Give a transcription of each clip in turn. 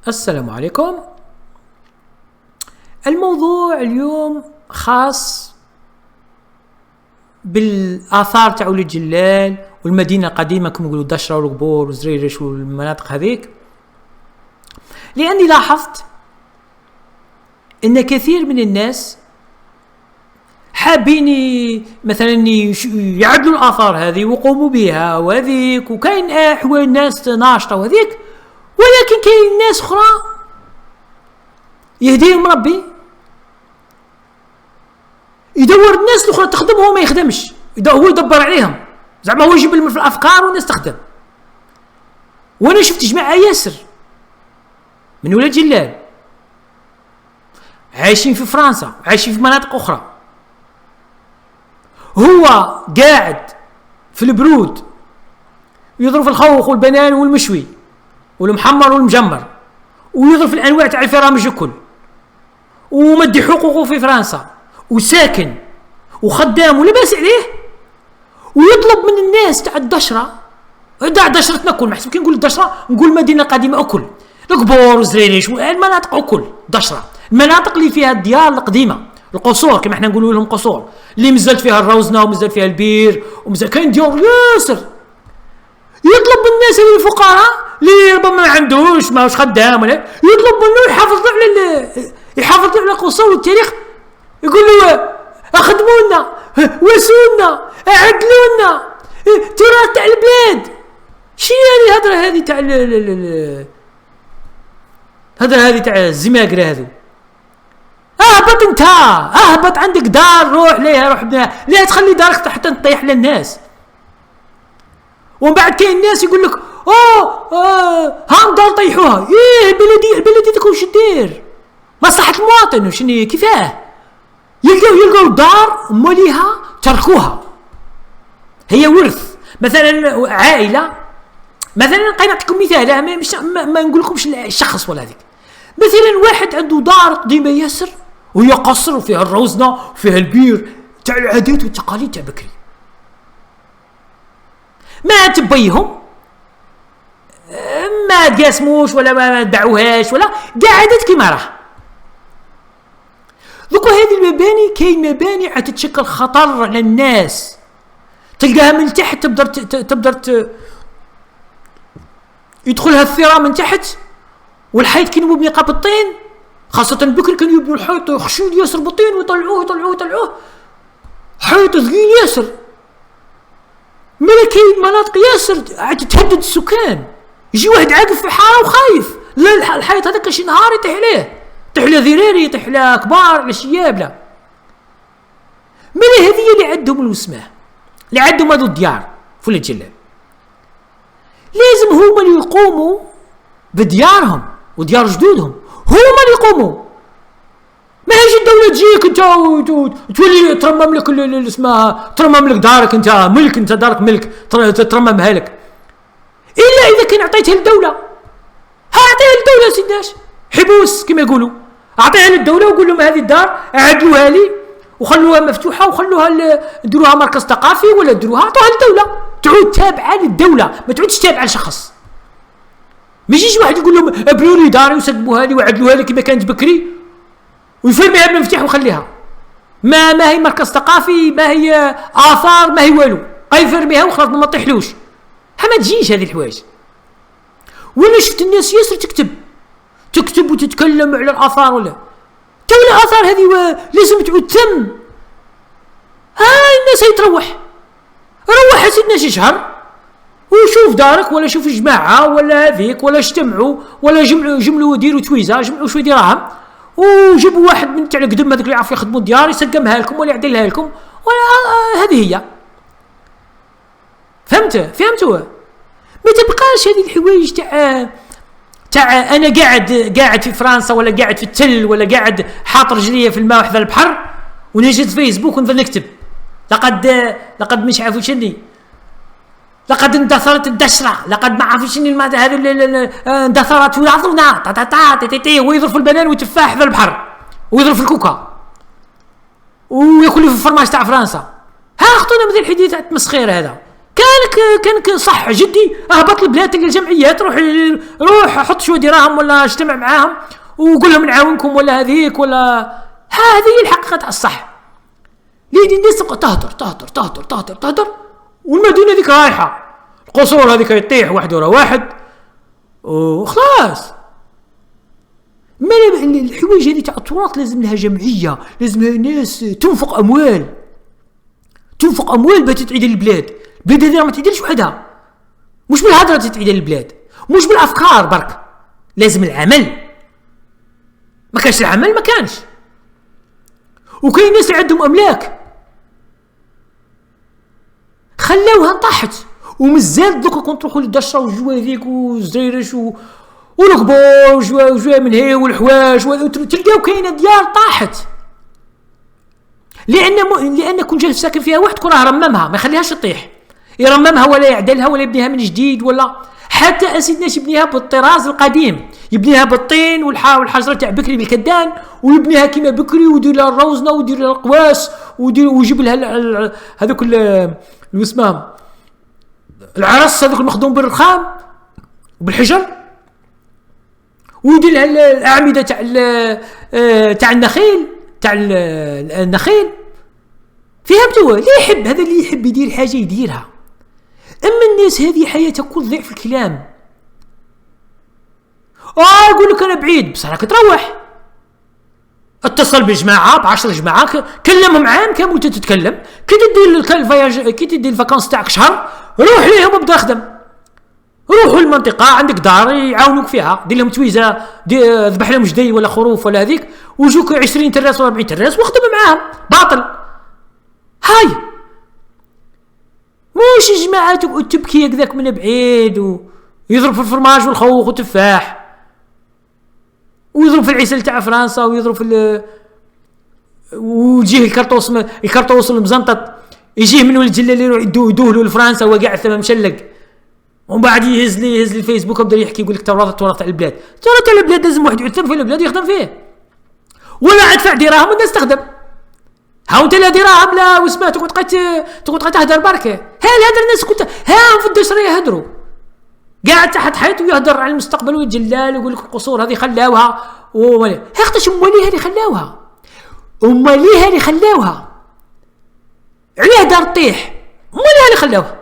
السلام عليكم. الموضوع اليوم خاص بالآثار تاع وليد جلال والمدينة القديمة كما يقولوا دشرة والقبور وزريرش والمناطق هذيك، لأني لاحظت أن كثير من الناس حابين مثلا يعدلوا الآثار هذه ويقوموا بها وهذيك، وكاين أحوال ناس ناشطة وهذيك، ولكن كاين ناس أخرى يهديهم ربي يدور الناس الأخرى تخدم وهو ما يخدمش، هو يدبر عليهم، زعما هو يجيب لهم في الأفكار والناس تخدم. وأنا شفت جماعة ياسر من ولاد جلال عايشين في فرنسا، عايشين في مناطق أخرى، هو قاعد في البرود يضرب الخوخ والبنان والمشوي والمحمر والمجمر، ويضرب الأنواع تاع الفرامج الكل، ومدي حقوقه في فرنسا، وساكن وخدام ولباس عليه، ويطلب من الناس تاع الدشرة، تاع دشرتنا كل محسب كي نقول الدشرة نقول المدينة القديمة أكل، القبور وزريريش المناطق أكل دشرة، المناطق اللي فيها الديار القديمة، القصور كما احنا نقولوا لهم قصور، اللي مازال فيها الروزنة ومازال فيها البير ومازال كاين ديار ياسر. يطلب من الناس الفقراء اللي ربما ما عندوش ماهوش خدام ولا، يطلب منه يحافظ على القصور والتاريخ، يقول له اخدمونا واسونا اعدلونا تراث تاع البلاد. شي هذه الهضره هذه تاع الهضره هذه تاع الزماقره هذو. اهبط عندك دار، روح ليها، روح بناها، لا تخلي دارك حتى تطيح للناس. ومن بعد كاين الناس يقول لك ها دار طيحوها، البلديه تكون شدير مصلحه المواطن وشني كيفاه يلقاو دار موليها تركوها، هي ورث. مثلا عائله، مثلا نعطيكم مثال، ما نقول لكمش الشخص ولا هذيك، مثلا واحد عنده دار قديمه ياسر وهي قصر وفيها الروزنه وفيها البير تاع العادات والتقاليد تاع بكري، ما تبيهم، ما تقاسموش ولا ما دعوهاش ولا قاعدت كيما راه. ذوك هذه المباني، كاين مباني عتتشكل خطر على الناس، تلقاها من تحت تبدر يدخلها الثرى من تحت، والحيط كي مبني بالطين، خاصة بكري كانوا يبنوا الحيط يخشوا ياسر بالطين ويطلعوه حيط ثقيل ياسر. كاين مناطق ياسر عاد تهدد السكان، يجي واحد عاقف في الحاره وخايف، لا الحيط هذاك شي نهار يطيح عليه ذراري، يطيح على كبار على شياب، لا هذه اللي عندهم الوسماه، اللي عندهم هذو الديار في ولاد جلال، لازم هما اللي يقوموا بديارهم وديار جدودهم، هما اللي يقوموا. ما هيش الدولة تجيك انت تولي ترمم لك اللي اسمها، ترمم لك دارك انت ملك، انت دارك ملك ترممها لك، الا اذا كان عطيتها للدولة. اعطيها للدولة سيداش، حبوس كما يقولوا، اعطيها للدولة وقول لهم هذه الدار عدلوها لي وخلوها مفتوحة وخلوها نديروها مركز ثقافي ولا نديروها، عطوها للدولة تعود تابعة للدولة، ما تعودش تابعة لشخص. ما يجيش واحد يقول لهم ابنوا لي داري وسقموها لي وعدلوها لي كما كانت بكري ويفرميها بالمفتاح ويخليها، ما هي مركز ثقافي، ما هي آثار، ما هي والو، يفرميها وخلاص ما تطيحلوش. ما تجيش هذه الحوايج. ولا شفت الناس ياسر تكتب وتتكلم على الآثار، ولا تو الآثار هذه لازم تعود تم. الناس يتروح روح سيدنا شي شهر وشوف دارك، ولا شوف جماعة ولا هذيك، ولا اجتمعوا ولا جملوا ديروا تويزة، جمعوا شوية دراهم وجيبوا واحد من تاع القدم هذوك اللي يعرف يخدموا الديار يسقمها لكم ولا يعدلها لكم، ولا هذه هي. فهمتوا؟ ما تبقاش هذه الحوايج تاع انا قاعد في فرنسا، ولا قاعد في التل، ولا قاعد حاط رجليه في الماء وحذا البحر ونجد فيسبوك ونظل نكتب لقد مش عارف شني، لقد اندثرت الدشرة، لقد ما عارف شنو هذا اندثرت ويعضلنا ويضرب في البنان والتفاح في البحر ويضرب في الكوكا وياكل في الفرماج تاع فرنسا. اخطونا مثل الحديث تاع التمسخير هذا، كان صح جدي اهبط البلاد تلقى الجمعيات، روح حط شويه دراهم ولا اجتمع معاهم وقول لهم نعاونكم ولا هذيك ولا هذه الحقيقه تاع الصح. ليه الناس تبقى تهدر والمدينه هذيك رايحه، القصور هذيك يطيح واحد ورا واحد وخلاص. ما الحوايج هذه تاع التراث لازم لها جمعيه، لازم لها ناس تنفق اموال باش تعيد البلاد هذه ما تعيدش وحدها، مش بالهضره تعيد البلاد، مش بالافكار برك، لازم العمل. ما كانش العمل ما كانش. وكاين ناس عندهم املاك خلاوها طاحت، ومازال دوكا كون تروحوا للدشره والجواديك والزريرش والقبور وجوا من هي والحواش تلقاو كاينه ديار طاحت، لان كون جالس ساكن فيها واحد كون رممها ما يخليهاش تطيح، يرممها ولا يعدلها ولا يبنيها من جديد، ولا حتى اسيدناش يبنيها بالطراز القديم، يبنيها بالطين والحجره تاع بكري بالكدان، ويبنيها كيما بكري ويدير لها الروزنه ويدير لها القواس ويجيب لها هذوك اللي اسمهم العرس هذوك المخدوم بالرخام وبالحجر، ويدير لها الاعمده تاع النخيل. فهمتوا؟ اللي يحب هذا اللي يحب يدير حاجه يديرها. اما الناس هذه حياتها كل ضيع في الكلام. يقول لك انا بعيد، بصح راك تروح اتصل بجماعه ب10 جماعه كلمهم عام كامل تتكلم. كي تدير الفياج، كي تدير الفاكونس تاعك شهر، روح ليهم وابدا خدم. روحوا المنطقه عندك دار يعاونوك فيها، دير لهم تويزه، ذبح لهم جدي ولا خروف ولا هذيك، وجوك 20 تراس ولا 40 تراس واخدم معاهم. باطل هاي، مش جماعتك وتبكي هكذاك من بعيد ويضرب في الفرماج والخوخ والتفاح، ويضرب في العسل تاع فرنسا، ويضرب في ويجيه الكرطوس المزنطط، يجيه من ولد الجلال يروح يدوهلو لفرنسا وقاعد ثم مشلق، ومن بعد يهز لي الفيسبوك وبدا يحكي يقول لك تراث تاع البلاد. تراث تاع البلاد لازم واحد يعترف في البلاد يخدم فيه، ولا ادفع دراهم والناس تخدم. ها انت لا دراهم لا واسمع تقعد تهدر بركه. هذا الناس كنت في الدشره يهدروا، قاعد تحت حيط ويهدر على المستقبل والجلال ويقول لك القصور هذه خلاوها اختش امالي هذه خلاوها عليه دار طيح، امالي هذه خلاوها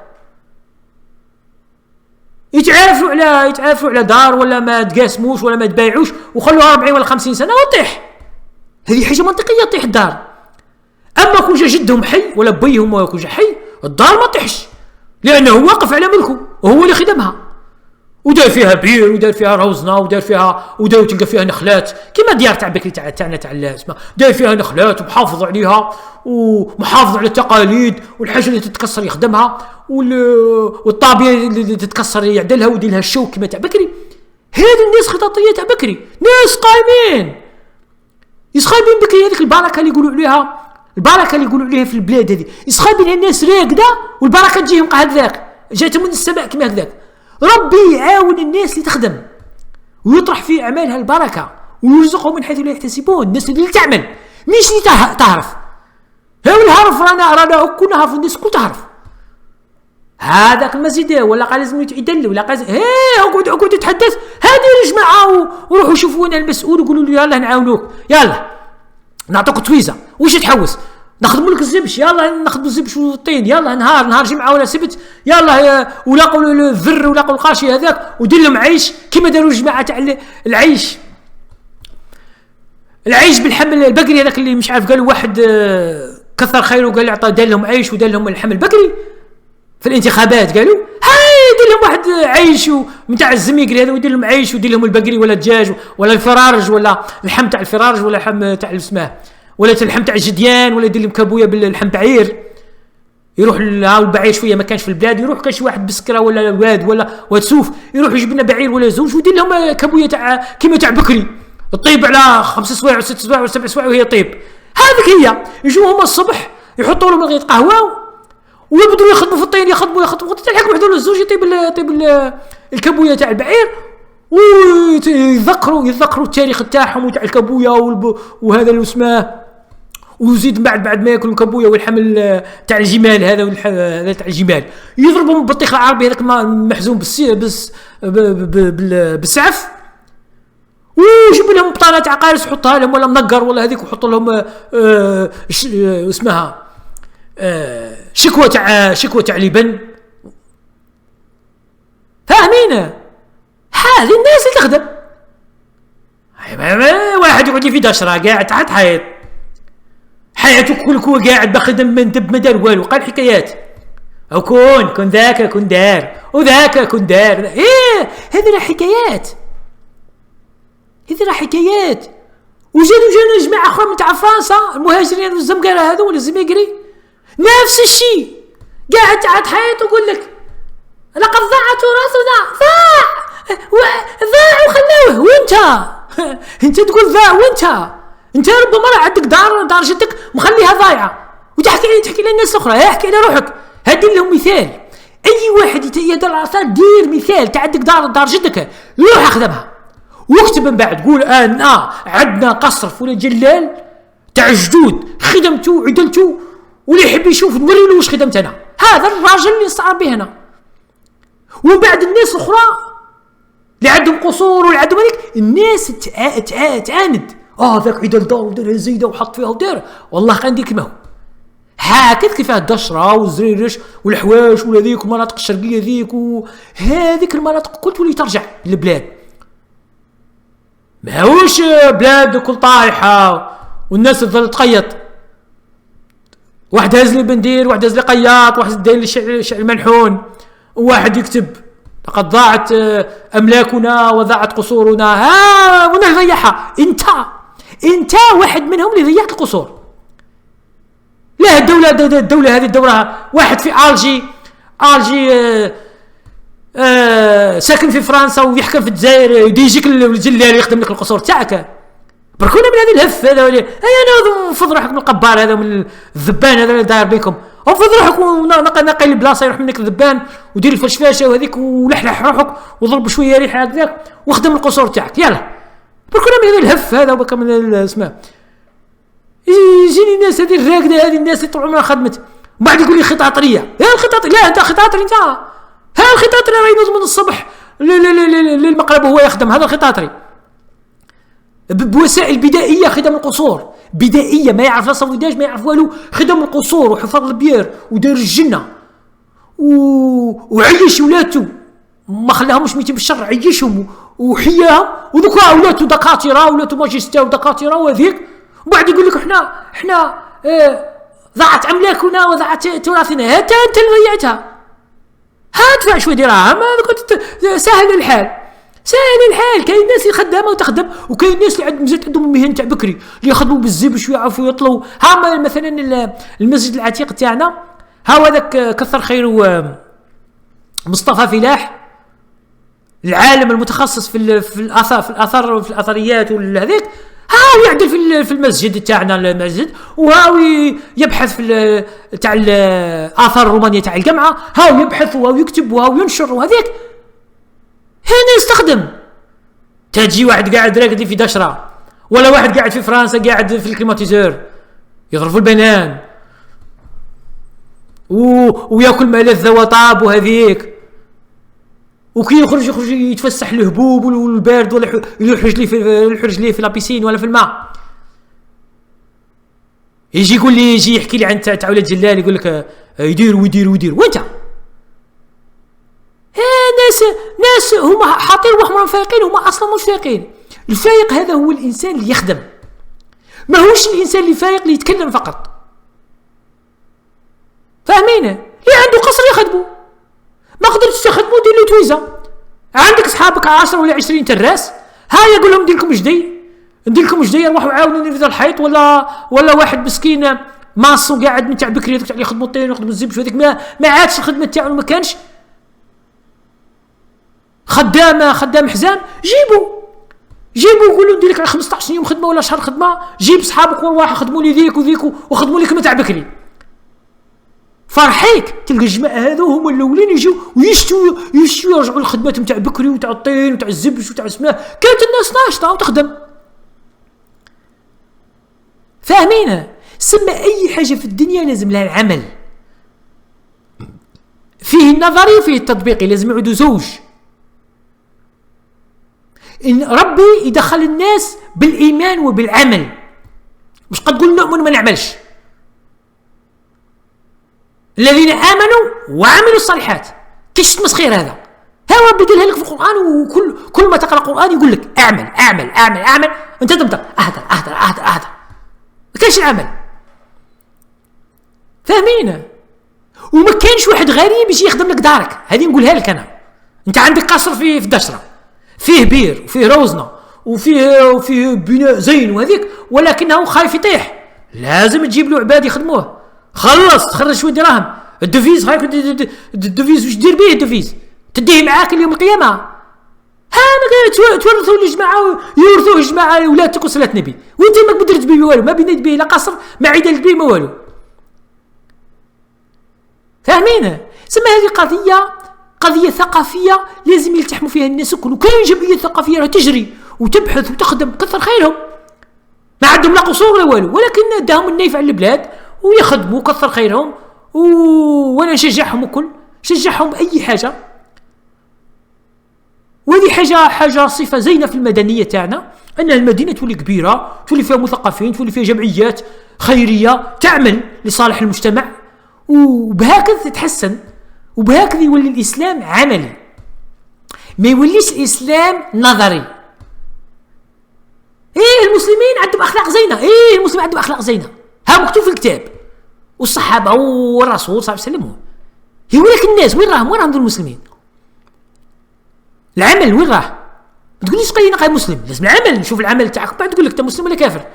يتعافوا على دار ولا ما تقاسموش ولا ما تبايعوش وخلوها 40 ولا 50 سنه وطيح. هذه حاجه منطقيه طيح الدار. اما كون جا جدهم حي ولا بيهم كون جا حي، الدار ما طيحش لانه واقف على ملكه وهو اللي خدمها، ودار فيها بير ودار فيها روزنه ودار تلقى فيها نخلات كما ديار تاع بكري تاعنا تاع اسمها، دار فيها نخلات ومحافظ عليها ومحافظ على التقاليد، والحاجه اللي تتكسر يخدمها والطابيه اللي تتكسر يعدلها ويدير لها الشوك كما تاع بكري. هذه الناس خطاطيه تاع بكري، ناس قايمين يسخايبين بكري. هذيك البركه اللي يقولوا عليها في البلاد هذه، يسخايبين الناس راقده والبركه تجيهم هكذاك، جاتهم من السماء كما هكذاك. ربي يعاون الناس اللي تخدم ويطرح في اعمالها البركه ويرزقهم من حيث لا يحتسبون. الناس اللي تعمل مش اللي تعرف. هاو الهرف رانا كنا نعرف الناس كل تعرف. هذاك المسجد ولا قال لازم يتعدل ولا قال اقعد تتحدث. هذه الجماعه وروحوا شوفوا لنا المسؤول وقولوا له يلا نعاونوك، يلا نعطوك تويزه واش تحوس، نخدموا لك الزبش، يلا نخدموا الزبش والطين، يلا نهار جمعه ولا سبت، يلا ولاقوا الذر ولاقوا القاشي هذاك ودير لهم عيش كما داروا الجماعه تاع العيش بالحمل البقري هذاك اللي مش عارف قالوا واحد كثر خيره وقال عطى دار لهم عيش ودار لهم الحمل البقري في الانتخابات، قالوا هاي دير لهم واحد عيش نتاع الزميقري هذا ويدير لهم عيش ودير لهم البقري ولا الدجاج ولا الفرارج ولا اللحم تاع الفرارج ولا اللحم تاع السماه ولا اللحم تاع الجديان ولا يدير لهم كابويه باللحم بعير. يروح البعير شويه ما كانش في البلاد، يروح كان شي واحد بسكره ولا واد ولا وتسوف يروح يجيب لنا بعير ولا زوج ويدير لهم كابويه تاع كيما تاع بكري الطيب على 5 سوايع و6 سوايع و7 سوايع وهي طيب. هذيك هي. يجوا هما الصبح يحطوا لهم رغيف قهوه ويبدوا يخدموا في الطين، يخدموا تلحقوا وحدوا الزوج يطيب الكابويه تاع البعير ويتذكروا التاريخ تاعهم وتاع الكابويه وهذا اللي اسمه ويزيد بعد ما ياكل الكبويه والحمل تاع الجمال هذا تاع الجمال، يضربهم بالبطيخ العربي هذاك محزوم بالسعف، ويجيب لهم بطانه تاع قارص يحطها لهم ولا منقر ولا هذيك، ويحط لهم اسمها شكوى تاع لبن. فاهمين؟ هذه الناس اللي تخدم. واحد يقعد في دشره قاعد تحت حيط، حياته كل قاعد بخدم من دب ما دار والو، قال حكايات او كون ذاك كون دار وذاك كون دار. ايه هذه راه حكايات، وجانا جماعه اخرى من تاع فرنسا المهاجرين والزمقاره هذو ولا الزميقري نفس الشيء، قاعد تحت حيط ويقول لك لقد ضاع تراثنا، ضاع وخلوه، وانت انت تقول ضاع، انت ربما عندك دار جدك مخليها ضايعه، وتحكي للناس الاخرى. احكي على روحك، هدي لهم مثال. اي واحد يدير الاثار دير مثال تاع عندك دار جدك، روح اخدمها واكتب من بعد قول انا عندنا قصر فلان جلال تاع جدود خدمته وعدلته، واللي يحب يشوف نوري له واش خدمت انا، هذا الراجل اللي نستعار به هنا. ومن بعد الناس الاخرى اللي عندهم قصور واللي عندهم هذيك الناس تعاند، ذاك عدل دار ودار زيده وحط فيها ودار، والله غندير كما هو هاكذا كيف الدشره والزريرش والحواش ولا ذيك المناطق الشرقيه ذيك وهذيك المناطق كل تولي ترجع للبلاد. ماهوش بلاد كل طايحه والناس تظل تقيط، واحد هاز لي بندير، واحد هاز لي قياط، واحد داير لي شعر منحون، وواحد يكتب لقد ضاعت املاكنا وضاعت قصورنا، ونحن ضيعها. انت واحد منهم اللي ضيعت القصور. لا الدوله هذه الدوله واحد في الجي ساكن في فرنسا ويحكم في الجزائر، يجيك الجلال يخدم لك القصور تاعك. بركونا من هذه الهف هذا انا نفض روحك من القبار هذا من الذبان هذا اللي داير بيكم، وفض روحك ونقي البلاصه يروح منك الذبان ودير الفشفاشه وهذيك ولحلح روحك وضرب شويه ريحه هكذاك واخدم القصور تاعك. يلا بركونا من هذه الهف هذا وبكى من اسمه يجيني الناس هذه الراقده، هذه الناس اللي طول عمرها خدمت وبعد يقول لي خطاطريه. يا الخطاطري لا انت خطاطري، انت ها الخطاطري راه ينوض من الصبح للمقلب وهو يخدم. هذا الخطاطري بوسائل بدائيه خدم القصور، بدائيه ما يعرف لا صفوداج ما يعرف والو، خدم القصور وحفر البير ودار الجنه وعيش ولاته ما خلاهمش ميتين بالشر، عيشهم وحياهم وذوك ولاتو دكاتره ولاتو ماجستير ودكاتره وهذيك، وبعد يقول لك احنا ضاعت املاكنا وضاعت تراثنا. انت اللي ضيعتها، هادفع شويه دراهم كنت سهل الحال. كاين ناس خدامه وتخدم، وكاين ناس اللي عندهم مهن تاع بكري اللي يخدموا بالزبش ويعرفوا يطلوا. ها مثلا المسجد العتيق تاعنا هذاك كثر خيره مصطفى فلاح العالم المتخصص في الاثار في الاثريات وهذيك، هاو يعدل في المسجد تاعنا المسجد، وهاو يبحث في تاع الاثار الرومانيه تاع الجامعه، هاو يبحث وهاو يكتب وهاو ينشر وهذيك. هنا يستخدم. تجي واحد قاعد راقد في دشره، ولا واحد قاعد في فرنسا قاعد في الكليماتيزور يضرب في البنان وياكل ملذ وطاب وهذيك، وكي يخرج يتفسح الهبوب والبارد ولا يحرج لي في لابيسين ولا في الماء. يجي يقول لي يجي يحكي لي عن تاع ولاد جلال، يقول لك يدير وانت ناس هما حاطين روحهم فايقين، هما اصلا مش فايقين. الفايق هذا هو الانسان اللي يخدم، ما هوش الانسان اللي فايق اللي يتكلم فقط. فاهمين؟ اللي عنده قصر يخدمه، ما قدرتش تخدمه دير له تويزه. عندك اصحابك 10 ولا 20 تراس، هيا قول لهم ندير لكم جدي روحوا عاونوني في الحيط، ولا واحد مسكين ماسو قاعد من تاع بكري تاع يخدموا الطين ويخدموا الزبش هذيك ما عادش الخدمه تاعو، ما كانش خدام حزام. جيبوا قولوا ندير لك 15 يوم خدمه ولا شهر خدمه، جيب صحابك وروح خدموا لي ذيك وذيك وخدموا لك تاع بكري. فرحيك تلقى الجماعه هذو هما الاولين يجوا ويشتوا يرجعوا للخدمات نتاع بكري وتاع الطين وتاع الزبش وتاع السماه. كانت الناس ناشطه وتخدم. فاهمين؟ سمى اي حاجه في الدنيا لازم لها العمل، فيه النظري وفيه التطبيقي، لازم يعودوا زوج. إن ربي يدخل الناس بالايمان وبالعمل، مش قد تقول نؤمن وما نعملش. الذين امنوا وعملوا الصالحات، كيش تمسخير هذا؟ ها ربي قالها لك في القران، وكل ما تقرا القران يقول لك اعمل اعمل اعمل اعمل، انت تبدا اهدر. ما كاينش العمل، فاهمين؟ وما كاينش واحد غريب يجي يخدم لك دارك. هذه نقولها لك انا، انت عندك قصر في الدشره، فيه بير وفيه روزنه وفيه بناء زين وهذيك، ولكنه خايف يطيح، لازم تجيب له عباد يخدموه. خلص تخرج شويه دراهم، الدفيز خايف الدفيز واش دير به؟ الدفيز تديه معاك اليوم القيامه. ها تورثوا الجماعه، يورثوه الجماعه ولادك وصلة نبي، وانت ما قدرت به والو، ما بنيت به لا قصر، ما عيدلت به ما والو. فاهمين؟ سما هذه قضيه ثقافيه لازم يلتحموا فيها الناس الكل. وكاين جمعيه ثقافيه تجري وتبحث وتخدم، كثر خيرهم، ما عندهم لا قصور ولا والو، ولكن داهم النيف على البلاد ويخدموا، كثر خيرهم. وانا نشجعهم الكل، شجعهم باي حاجه. وهذه حاجه صفه زينه في المدنيه تاعنا، ان المدينه تولي كبيره، تولي فيها مثقفين، تولي فيها جمعيات خيريه تعمل لصالح المجتمع، وبهكذا تتحسن، وبهكذا يولي الاسلام عملي، ما يوليش الاسلام نظري. المسلمين عندهم اخلاق زينه، المسلمين عندهم اخلاق زينه، ها مكتوب في الكتاب، والصحابه والرسول صلى الله عليه وسلم. ولكن الناس وين راهم ذو المسلمين؟ العمل وين راه؟ ما تقوليش قينا قاي مسلم، لازم العمل، نشوف العمل تاعك بعد تقول لك انت مسلم ولا كافر.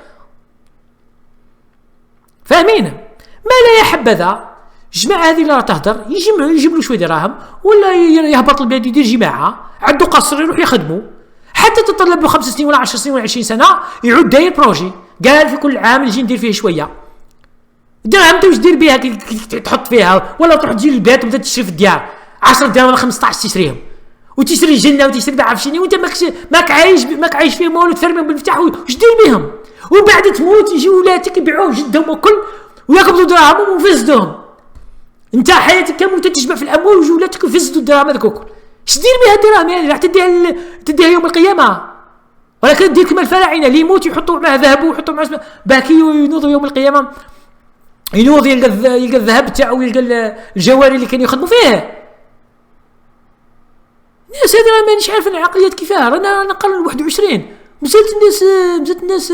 فاهمين؟ ما لا يحبذا الجماعه هذه اللي راه تهدر يجيب له شويه دراهم، ولا يهبط البلاد يدير جماعه عنده قصر يروح يخدموا، حتى تطلب له 5 سنين ولا 10 سنين ولا 20 سنه يعود داير بروجي، قال في كل عام نجي ندير فيه شويه دراهم. انت واش دير بها؟ تحط فيها ولا تروح تجي للبيت وتبدا تشري في الديار 10 دراهم ولا 15 تشريهم، وتشري الجنه وتشري ما عرف شنو، وانت ماك عايش فيهم والو، ترميهم بالمفتاح واش دير بهم؟ ومن بعد تموت يجي ولادك يبيعوه جدهم وكل، وياخذوا دراهمهم ويفسدوهم. انت حياتك كامله تجمع في الاموال ويجي ولادك يفسدوا الدراهم هذوك الكل. اش دير بها الدراهم؟ يعني راح تديها يوم القيامه، ولكن دير كما الفراعنه اللي يموت يحطوا معه ذهب ويحطوا معه باكي، وينوض يوم القيامه ينوض يلقى الذهب تاعو ويلقى الجواري اللي كانوا يخدموا فيه. الناس هذه مانيش عارف العقليات كيفاه. رانا قرن 21 مازالت الناس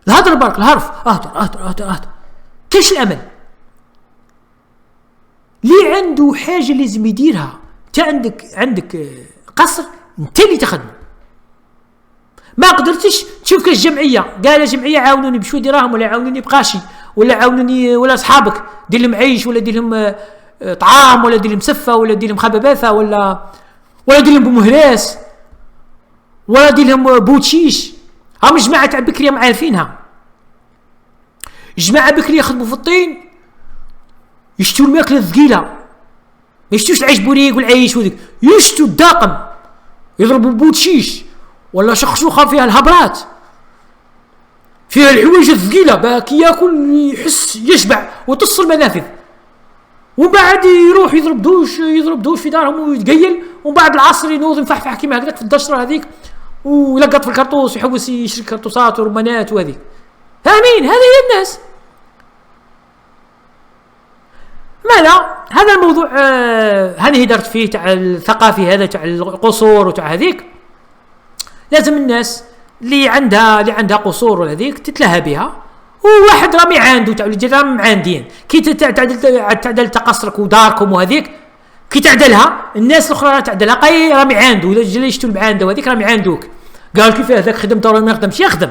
الهضر برك، الهرف، اهدر. كاش الامل؟ اللي عنده حاجه لازم يديرها. انت عندك قصر، انت اللي تخدم. ما قدرتش تشوف كاش جمعيه، قال يا جمعيه عاونوني بشويه دراهم، ولا عاونوني بقاشي، ولا عاونوني، ولا اصحابك دير لهم عيش، ولا دير لهم طعام، ولا دير لهم سفه، ولا دير لهم خباباثه، ولا دير لهم بمهراس، ولا دير لهم بوتشيش. هم جماعه تاع بكريه ما عارفينها. جماعه بكريه يخدموا في الطين، يشتوا الماكله الثقيله، ما يشتوش العيش بوريك والعيش وذيك، يشتوا الداقم، يضربوا بوتشيش ولا شخشوخه فيها الهبرات، فيها الحوايج الثقيله، باك ياكل يحس يشبع وتصل المنافذ، ومن بعد يروح يضرب دوش في دارهم ويتقيل، ومن بعد العصر ينوض يفحفح كيما هكذاك في الدشره هذيك، ويلقط في الكرطوس ويحوس يشري كرطوسات ورمانات وهذيك. فاهمين؟ هذه هي الناس. ماذا هذا الموضوع هاني هدرت فيه تاع الثقافي هذا تاع القصور وتاع هذيك. لازم الناس اللي عندها قصور ولا هذيك تتلهى بها، وواحد رامي عنده تاع اللي راهم معاندين كي تعدل تقصرك وداركم وهذيك، كي تعدلها الناس الاخرى تعدلها رامي عنده، الا جا يشتوا المعانده وهذيك رامي عندوك، قال كيف هذاك خدم دور ما يخدمش يخدم.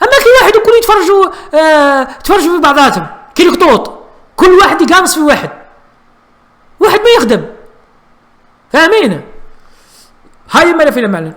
اما كي واحد وكل يتفرجوا في بعضاتهم كي القطوط، كل واحد يقامص في واحد ما يخدم. فاهمين؟ هاي ما لا فينا معلن.